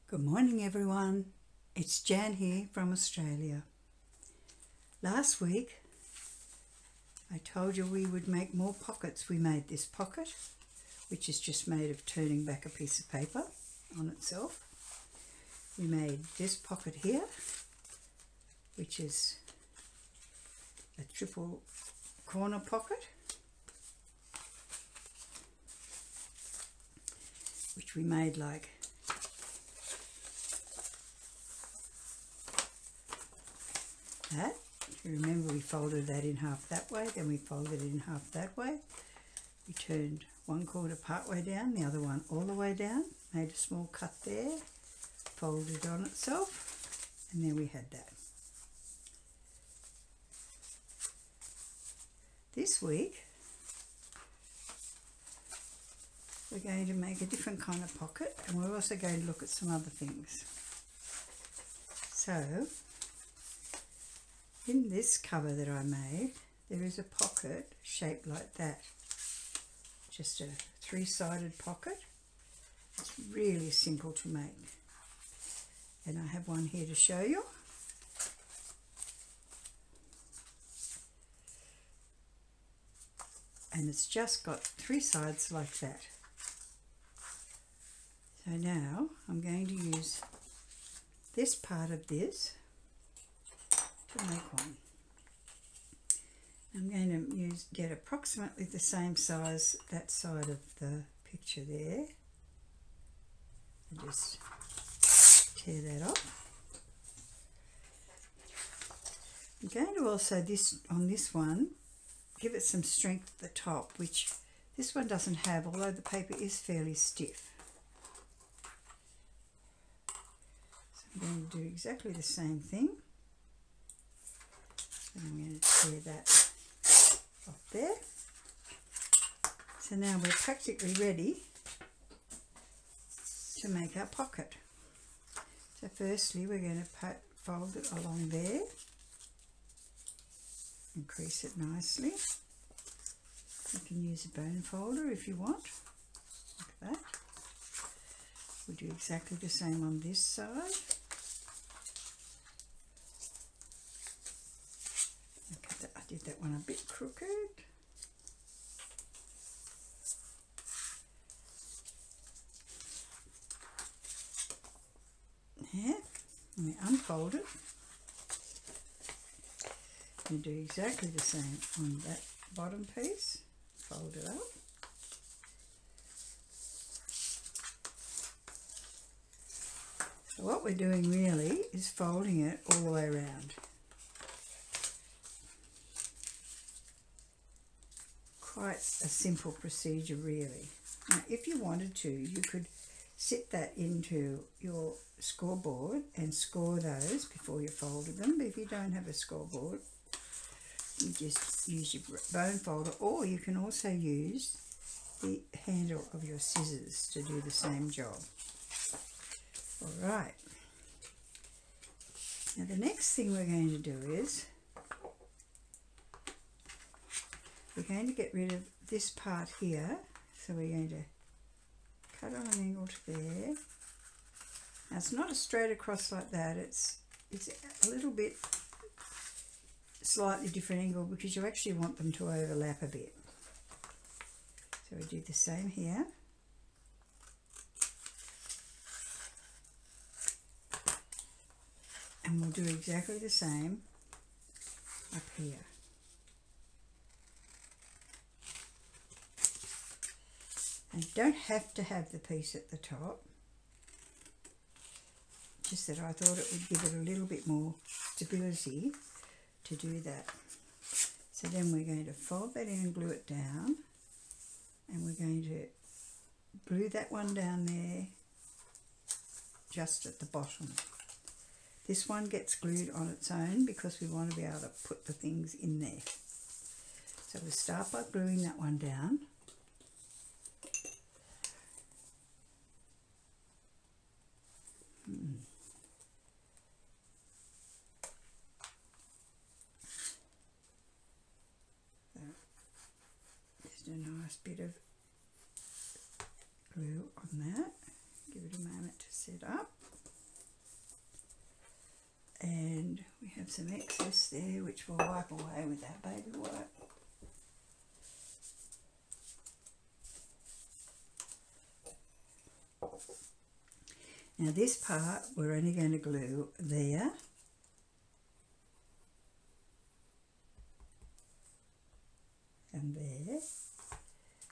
Good morning everyone, it's Jan here from Australia. Last week I told you we would make more pockets. We made this pocket, which is just made of turning back a piece of paper on itself. We made this pocket here, which is a triple corner pocket, which we made like that. If you remember, we folded that in half that way, then we folded it in half that way. We turned one corner part way down, the other one all the way down, made a small cut there, folded it on itself, and then we had that. This week we're going to make a different kind of pocket, and we're also going to look at some other things. So in this cover that I made, there is a pocket shaped like that. Just a three-sided pocket. It's really simple to make. And I have one here to show you. And it's just got three sides like that. So now I'm going to use this part of this to make one. I'm going to get approximately the same size, that side of the picture there, and just tear that off. I'm going to also on this one give it some strength at the top, which this one doesn't have, although the paper is fairly stiff. So I'm going to do exactly the same thing. I'm going to tear that off there. So now we're practically ready to make our pocket. So firstly we're going to fold it along there and crease it nicely. You can use a bone folder if you want, like that. We'll do exactly the same on this side. I did that one a bit crooked. There, and we unfold it. And do exactly the same on that bottom piece. Fold it up. So what we're doing really is folding it all the way around. Quite a simple procedure really. Now if you wanted to, you could sit that into your scoreboard and score those before you folded them, but if you don't have a scoreboard, you just use your bone folder, or you can also use the handle of your scissors to do the same job. Alright, now the next thing we're going to do is we're going to get rid of this part here, so we're going to cut on an angle to there. Now it's not a straight across like that, it's a little bit slightly different angle because you actually want them to overlap a bit. So we do the same here. And we'll do exactly the same up here. And you don't have to have the piece at the top, just that I thought it would give it a little bit more stability to do that. So then we're going to fold that in and glue it down, and we're going to glue that one down there just at the bottom. This one gets glued on its own because we want to be able to put the things in there. So we'll start by gluing that one down. Just a nice bit of glue on that. Give it a moment to set up. And we have some excess there which we'll wipe away with our baby wipe. Now this part we're only going to glue there and there,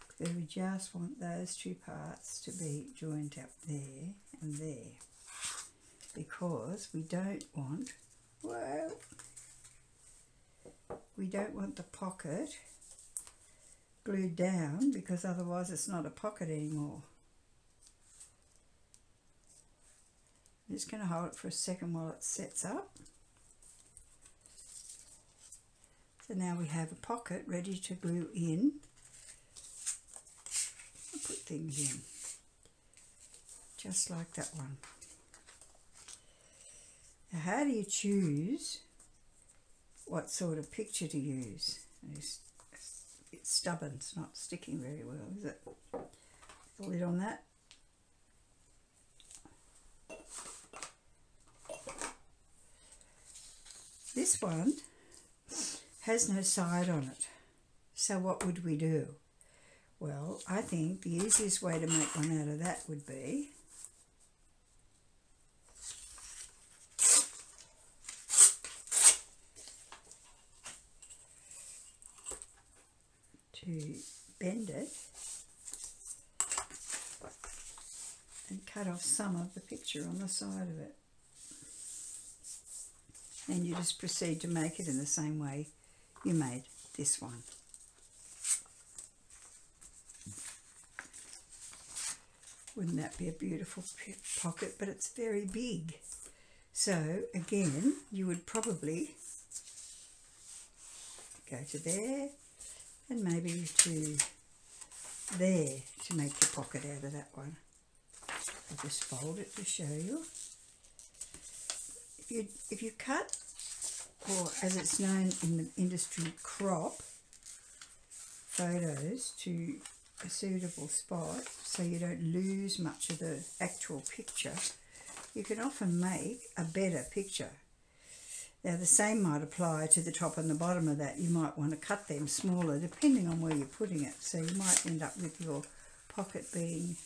because we just want those two parts to be joined up there and there, because we don't want, well, we don't want the pocket glued down, because otherwise it's not a pocket anymore. I'm just going to hold it for a second while it sets up. So now we have a pocket ready to glue in. I'll put things in, just like that one. Now how do you choose what sort of picture to use? It's stubborn, it's not sticking very well, is it? The lid on that. This one has no side on it, so what would we do? Well, I think the easiest way to make one out of that would be to bend it and cut off some of the picture on the side of it. And you just proceed to make it in the same way you made this one. Wouldn't that be a beautiful pocket? But it's very big. So again, you would probably go to there and maybe to there to make your pocket out of that one. I'll just fold it to show you. If you cut, or as it's known in the industry, crop photos to a suitable spot so you don't lose much of the actual picture, you can often make a better picture. Now the same might apply to the top and the bottom of that. You might want to cut them smaller depending on where you're putting it, so you might end up with your pocket being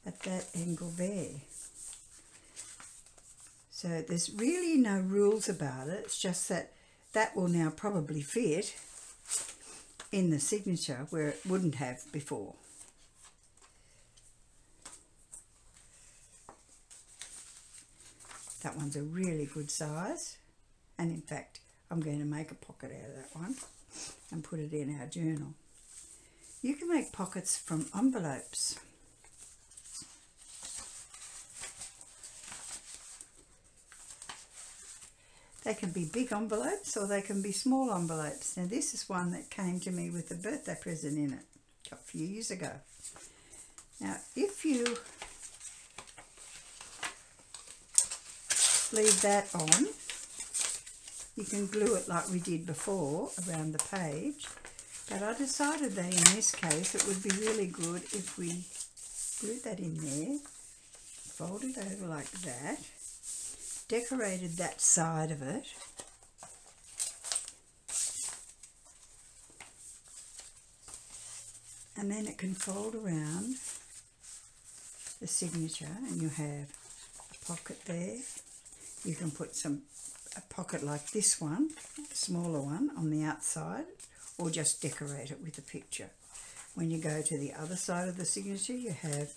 at that angle there. So there's really no rules about it. It's just that that will now probably fit in the signature where it wouldn't have before. That one's a really good size, and in fact I'm going to make a pocket out of that one and put it in our journal. You can make pockets from envelopes. They can be big envelopes or they can be small envelopes. Now this is one that came to me with a birthday present in it a few years ago. Now if you leave that on, you can glue it like we did before around the page, but I decided that in this case it would be really good if we glued that in there, fold it over like that, decorated that side of it, and then it can fold around the signature and you have a pocket there. You can put a pocket like this one, a smaller one, on the outside, or just decorate it with a picture. When you go to the other side of the signature, you have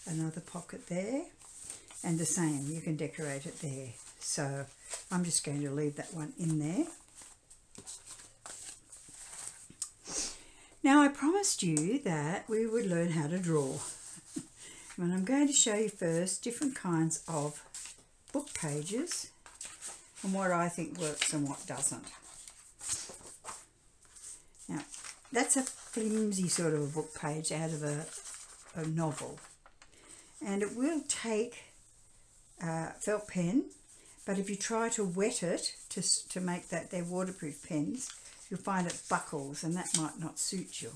another pocket there, and the same, you can decorate it there. So I'm just going to leave that one in there. Now I promised you that we would learn how to draw. And I'm going to show you first different kinds of book pages and what I think works and what doesn't. Now that's a flimsy sort of a book page out of a novel, and it will take felt pen, but if you try to wet it to make that they're waterproof pens, you'll find it buckles and that might not suit you.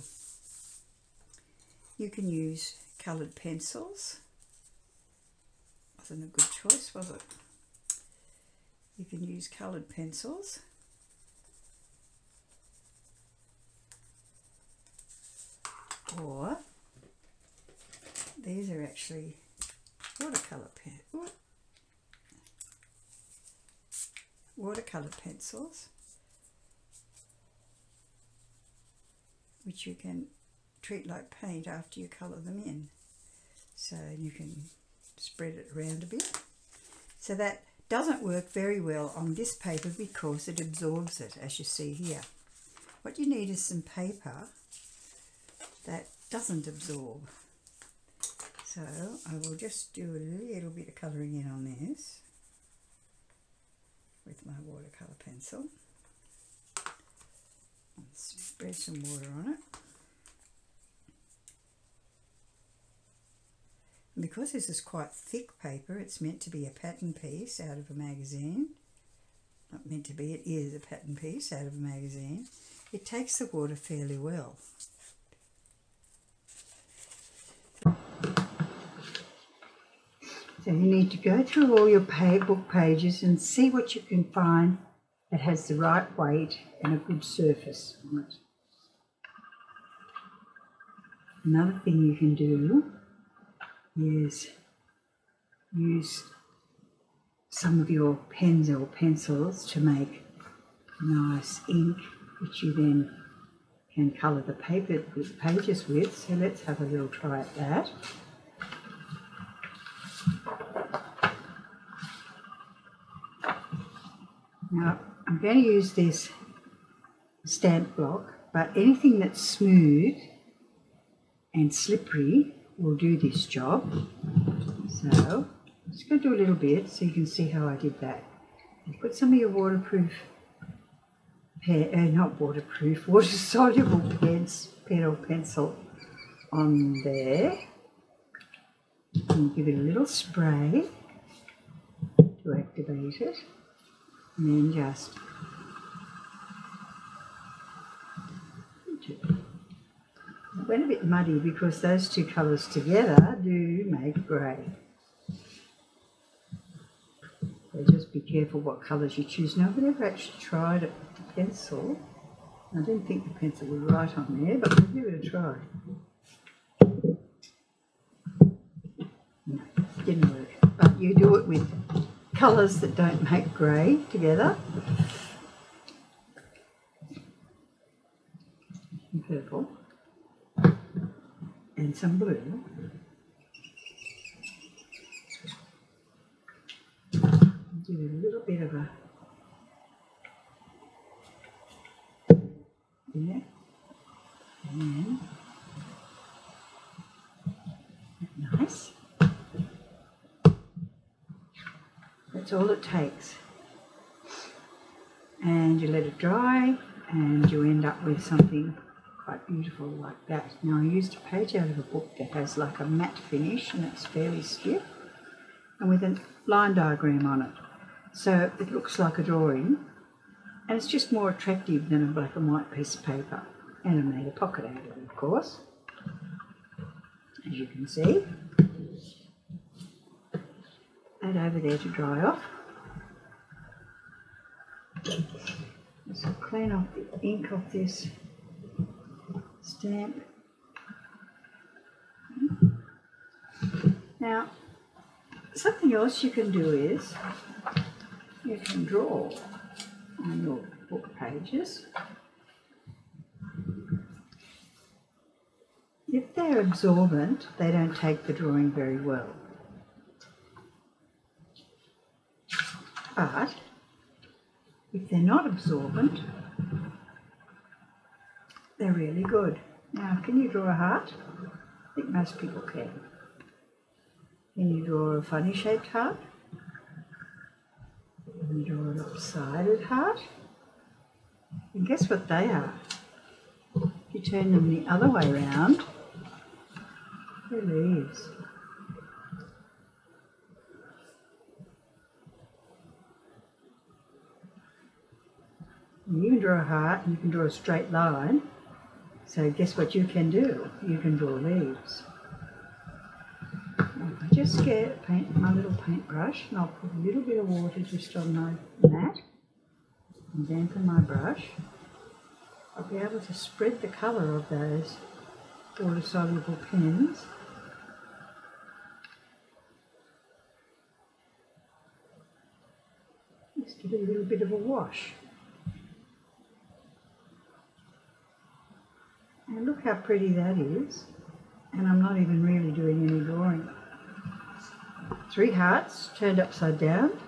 You can use coloured pencils. Wasn't a good choice, was it? You can use coloured pencils. Or these are actually watercolour pencils, which you can treat like paint after you colour them in. So you can spread it around a bit. So that doesn't work very well on this paper because it absorbs it, as you see here. What you need is some paper that doesn't absorb. So I will just do a little bit of colouring in on this with my watercolour pencil. And spread some water on it. And because this is quite thick paper, it's meant to be a pattern piece out of a magazine. Not meant to be, it is a pattern piece out of a magazine. It takes the water fairly well. So you need to go through all your book pages and see what you can find that has the right weight and a good surface on it. Another thing you can do is use some of your pens or pencils to make nice ink, which you then can colour the pages with. So let's have a little try at that. Now I'm going to use this stamp block, but anything that's smooth and slippery will do this job. So I'm just going to do a little bit so you can see how I did that. You put some of your waterproof water-soluble pen or pencil on there, and give it a little spray to activate it, and then just it went a bit muddy because those two colours together do make grey. So just be careful what colours you choose. Now I've never actually tried it with the pencil. I didn't think the pencil was right on there, but we'll give it a try. No, it didn't work. But you do it with colours that don't make grey together. And purple. And some blue. Do a little bit of a there, and then nice. That's all it takes. And you let it dry, and you end up with something quite beautiful like that. Now I used a page out of a book that has like a matte finish and it's fairly stiff, and with a line diagram on it. So it looks like a drawing, and it's just more attractive than a black and white piece of paper. And I made a pocket out of it, of course, as you can see. And over there to dry off. Just clean off the ink off this stamp. Now, something else you can do is you can draw on your book pages. If they're absorbent, they don't take the drawing very well. But if they're not absorbent, they're really good. Now, can you draw a heart? I think most people can. Can you draw a funny shaped heart? Can you draw an lopsided heart? And guess what they are? If you turn them the other way around, they're leaves. You can draw a heart and you can draw a straight line. So guess what you can do? You can draw leaves. I just get my little paintbrush and I'll put a little bit of water just on my mat and dampen my brush. I'll be able to spread the colour of those water-soluble pens. Just give it a little bit of a wash. And look how pretty that is. And I'm not even really doing any drawing. 3 hearts turned upside down.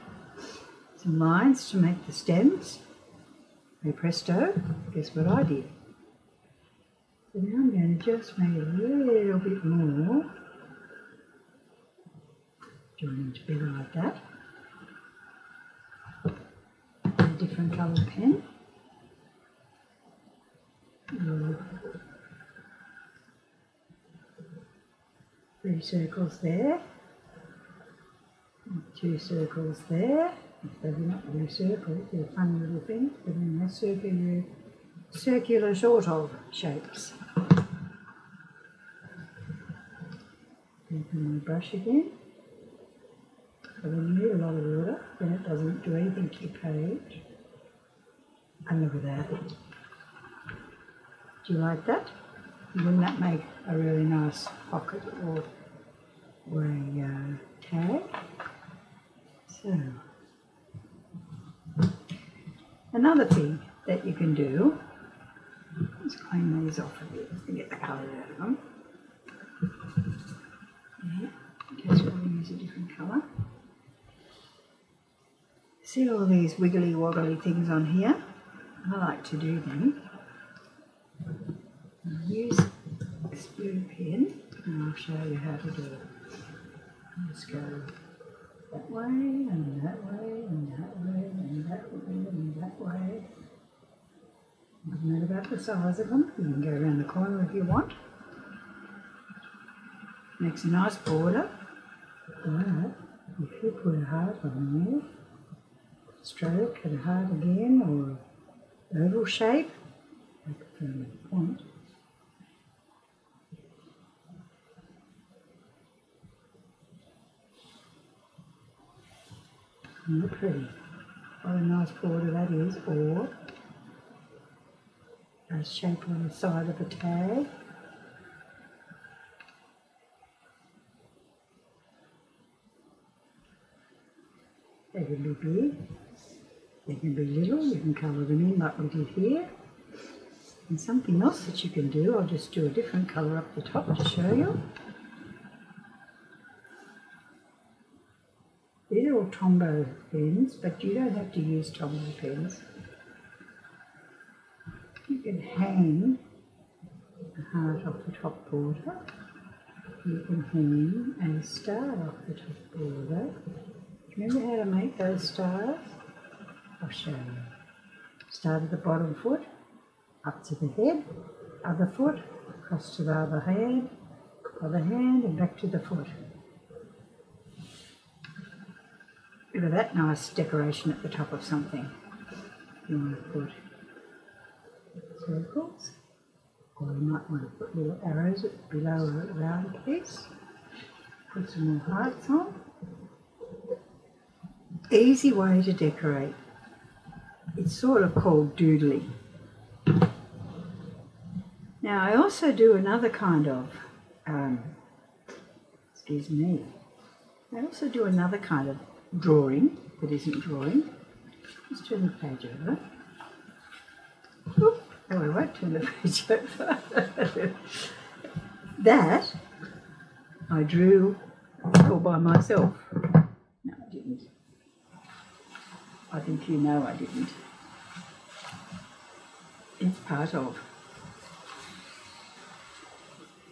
Some lines to make the stems. Hey presto, guess what I did? So now I'm going to just make a little bit more. Join them together like that. A different coloured pen. 3 circles there. 2 circles there. They're not really circles, they're funny little things, but then they're circular sort of shapes. Open my brush again. So when you need a lot of water, then it doesn't do anything to your page. And look at that. Do you like that? Wouldn't that make a really nice pocket or a tag? So, another thing that you can do, let's clean these off a bit and get the colour out of them. Yeah, just want to use a different colour. See all these wiggly woggly things on here? I like to do them. I'll use this blue pen and I'll show you how to do it. I'll just go that way and that way and that way and that way and that way. Doesn't matter about the size of them. You can go around the corner if you want. Makes a nice border. But if you put a heart on there, stroke and a heart again, or oval shape, like a permanent point. Isn't that pretty? What a nice border that is, or a shape on the side of a tag. They can be big, they can be little, you can colour them in like we did here. And something else that you can do, I'll just do a different colour up the top to show you. These are all Tombow pens, but you don't have to use Tombow pens. You can hang a heart off the top border. You can hang a star off the top border. Remember how to make those stars? I'll show you. Start at the bottom foot, up to the head, other foot, across to the other hand, and back to the foot. Look at that nice decoration at the top of something. You want to put circles, or you might want to put little arrows below a round piece. Put some more hearts on. Easy way to decorate. It's sort of called doodling. Now I also do another kind of, excuse me, I also do another kind of drawing that isn't drawing. Let's turn the page over. Oop, oh, I won't turn the page over. That I drew all by myself. No, I didn't. I think you know I didn't. It's part of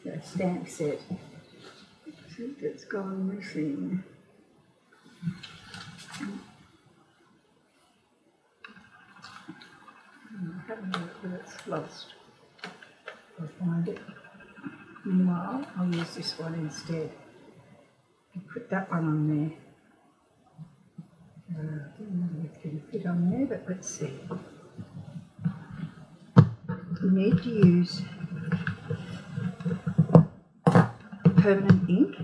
the stamp set that's gone missing. I haven't looked, but it's lost. I'll find it. Meanwhile, I'll use this one instead. I'll put that one on there. I don't know if it's going to fit on there, but let's see. You need to use permanent ink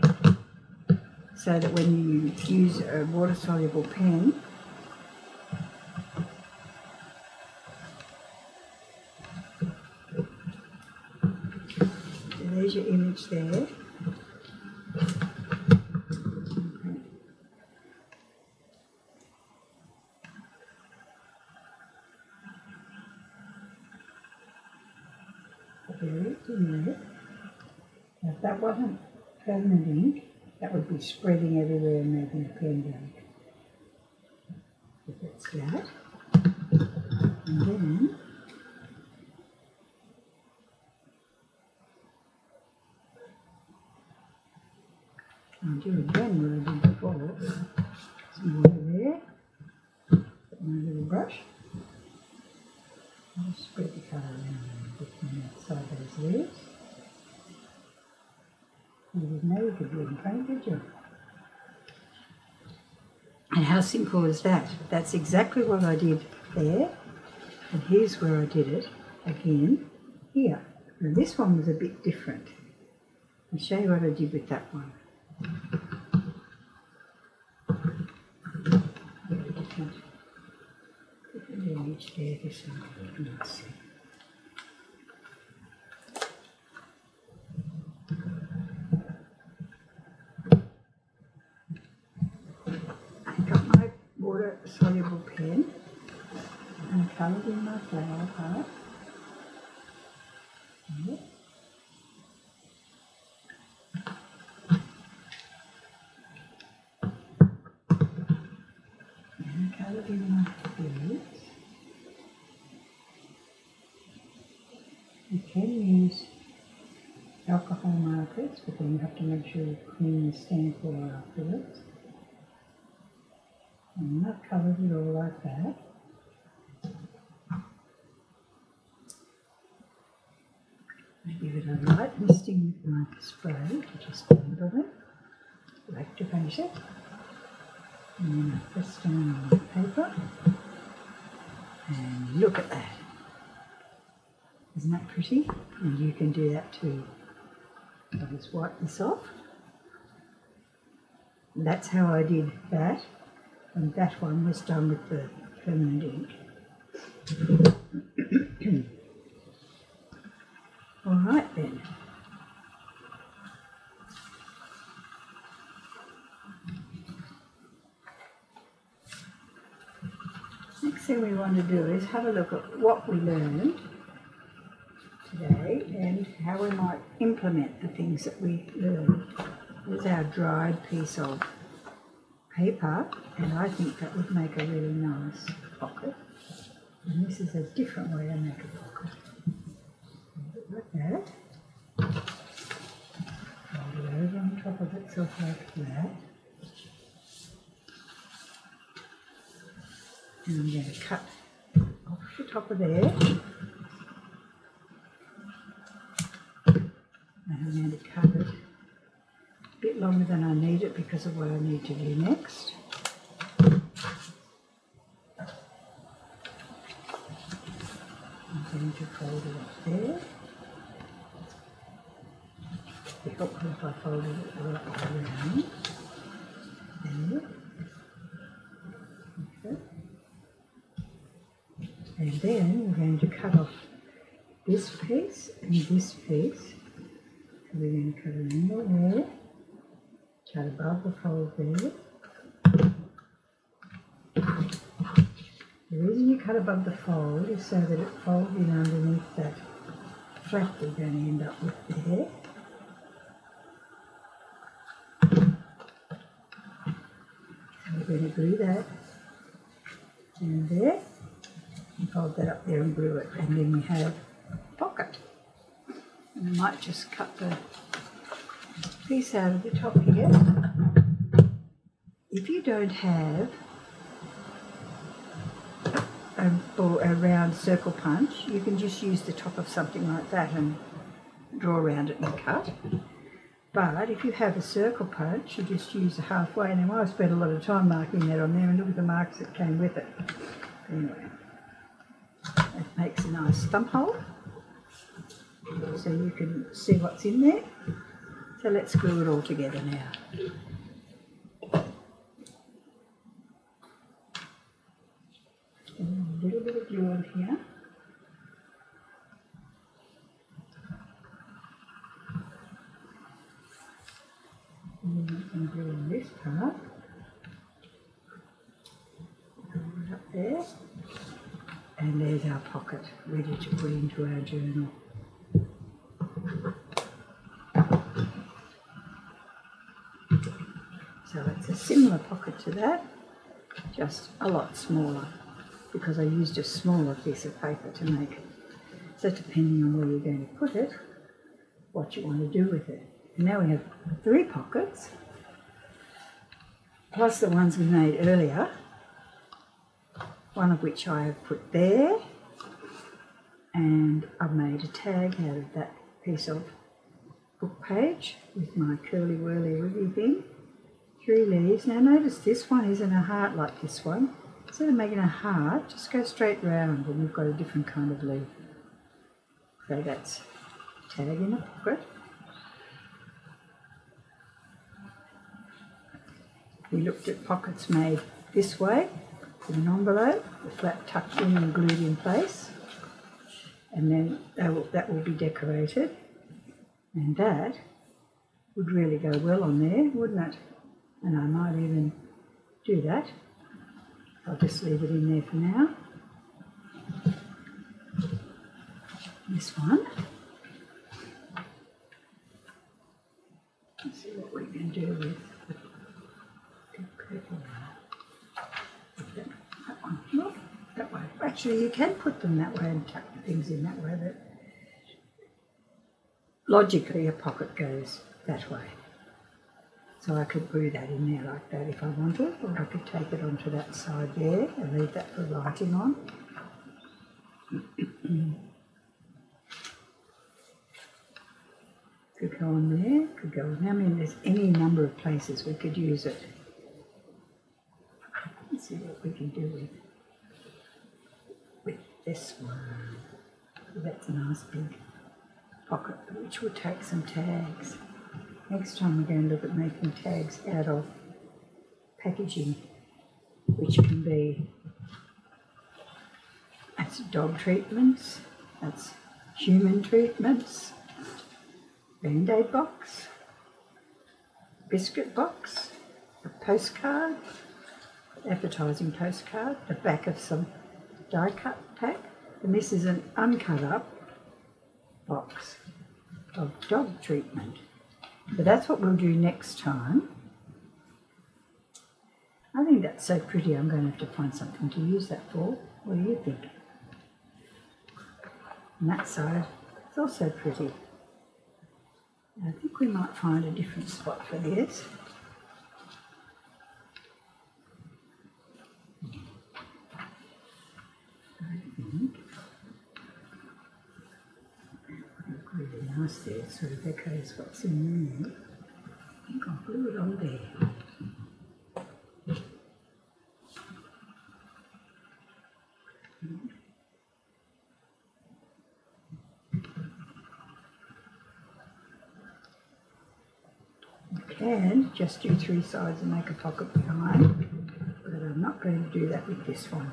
so that when you use a water-soluble pen, so there's your image there. Now, if that wasn't permanent ink, that would be spreading everywhere and making the pen blank. If it's that, and then I'll do again what I did before. Some water there, put my little brush, I'll spread the colour around a bit on the outside of those leaves. You didn't know you could do it in paint, did you? And how simple is that? That's exactly what I did there. And here's where I did it again here. Now this one was a bit different. I'll show you what I did with that one. Different image there, this one. Let's see. Soluble pen and coloured in my flower part. Yep. And coloured in my leaves. You can use alcohol markers, but then you have to make sure you clean the stamp oil afterwards. And that covers it all like that. I give it a light misting with my spray to just handle it, like to finish it. And then I press down on the paper. And look at that. Isn't that pretty? And you can do that too. I'll just wipe this off. And that's how I did that. And that one was done with the permanent ink. All right then. Next thing we want to do is have a look at what we learned today and how we might implement the things that we learned. Here's our dried piece of paper, and I think that would make a really nice pocket. And this is a different way to make a pocket. Like that. Fold it over on top of itself like that. And I'm going to cut off the top of there. And I'm going to cut it a bit longer than I need it because of what I need to do next. I'm going to fold it up there. Be helpful if I folded it right around. There. Okay. And then we're going to cut off this piece and this piece. So we're going to cut an angle there. Cut above the fold there. The reason you cut above the fold is so that it folds in underneath that flap we're going to end up with there. So we're going to glue that down there and fold that up there and glue it, and then we have a pocket. And I might just cut the piece out of the top here. If you don't have a round circle punch, you can just use the top of something like that and draw around it and cut. But if you have a circle punch, you just use the halfway. And I've spent a lot of time marking that on there, and look at the marks that came with it. Anyway, it makes a nice thumb hole, so you can see what's in there. So let's glue it all together now. glue on here. And then we can glue on this part. Put it up there. And there's our pocket ready to put into our journal. So it's a similar pocket to that, just a lot smaller, because I used a smaller piece of paper to make it. So depending on where you're going to put it, what you want to do with it. And now we have 3 pockets, plus the ones we made earlier, one of which I have put there, and I've made a tag out of that piece of book page with my curly whirly wiggy thing. 3 leaves. Now notice this one isn't a heart like this one. Instead of making a heart, just go straight round and we've got a different kind of leaf. So that's tag in the pocket. We looked at pockets made this way, with an envelope, the flap tucked in and glued in place, and then that will be decorated, and that would really go well on there, wouldn't it? And I might even do that. I'll just leave it in there for now. This one. Let's see what we can do with the purple. That one. Look, that way. Actually, you can put them that way and tuck the things in that way, but logically a pocket goes that way. So I could glue that in there like that if I wanted, or I could take it onto that side there and leave that for writing on. Could go on there, could go on. I mean, there's any number of places we could use it. Let's see what we can do with this one. So that's a nice big pocket, which will take some tags. Next time we're going to look at making tags out of packaging, which can be, that's dog treatments, that's human treatments, Band-Aid box, biscuit box, a postcard, advertising postcard, the back of some die cut pack, and this is an uncut up box of dog treatment. But that's what we'll do next time. I think that's so pretty, I'm going to have to find something to use that for. What do you think? And that side is also pretty. I think we might find a different spot for this. I think really nice there, sort of echoes what's in there. I think I'll glue it on there. You can just do 3 sides and make a pocket behind, but I'm not going to do that with this one.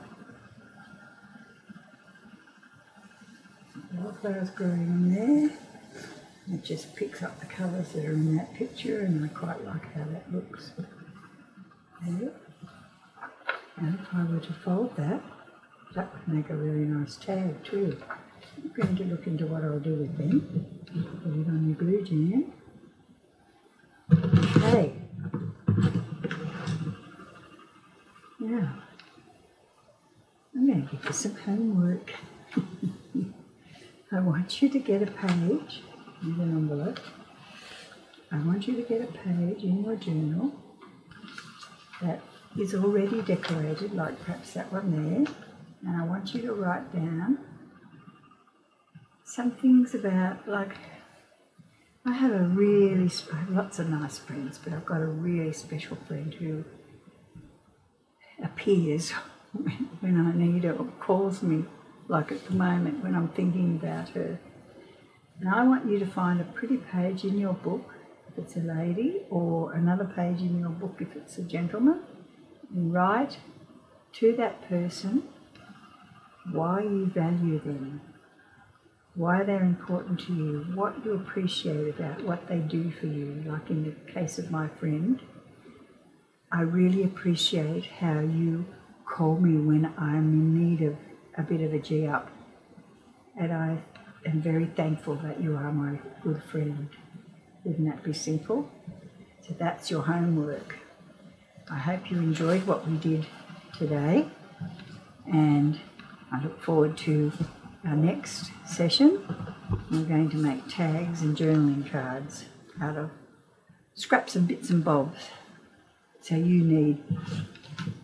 Wildflowers growing in there. It just picks up the colours that are in that picture, and I quite like how that looks. There. And if I were to fold that, that would make a really nice tag too. I'm going to look into what I'll do with them. Put it on your glue jam. Okay. Now, I'm going to give you some homework. I want you to get a page with an envelope. I want you to get a page in your journal that is already decorated, like perhaps that one there, and I want you to write down some things about, like, I have lots of nice friends, but I've got a really special friend who appears when I need her, or calls me, like at the moment when I'm thinking about her. And I want you to find a pretty page in your book if it's a lady, or another page in your book if it's a gentleman, and write to that person why you value them, why they're important to you, what you appreciate about what they do for you. Like in the case of my friend, I really appreciate how you call me when I'm in need of a bit of a G-up. And I am very thankful that you are my good friend. Wouldn't that be simple? So that's your homework. I hope you enjoyed what we did today, and I look forward to our next session. We're going to make tags and journaling cards out of scraps and bits and bobs. So you need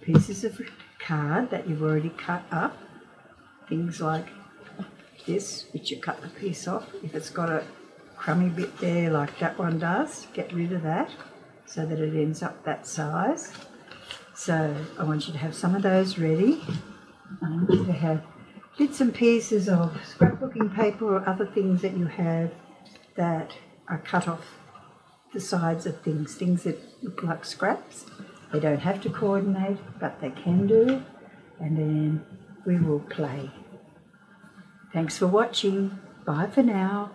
pieces of card that you've already cut up, things like this, which you cut the piece off. If it's got a crummy bit there like that one does, get rid of that so that it ends up that size. So I want you to have some of those ready. I want you to have bits and pieces of scrapbooking paper or other things that you have that are cut off the sides of things that look like scraps. They don't have to coordinate, but they can do. And then we will play. Thanks for watching. Bye for now.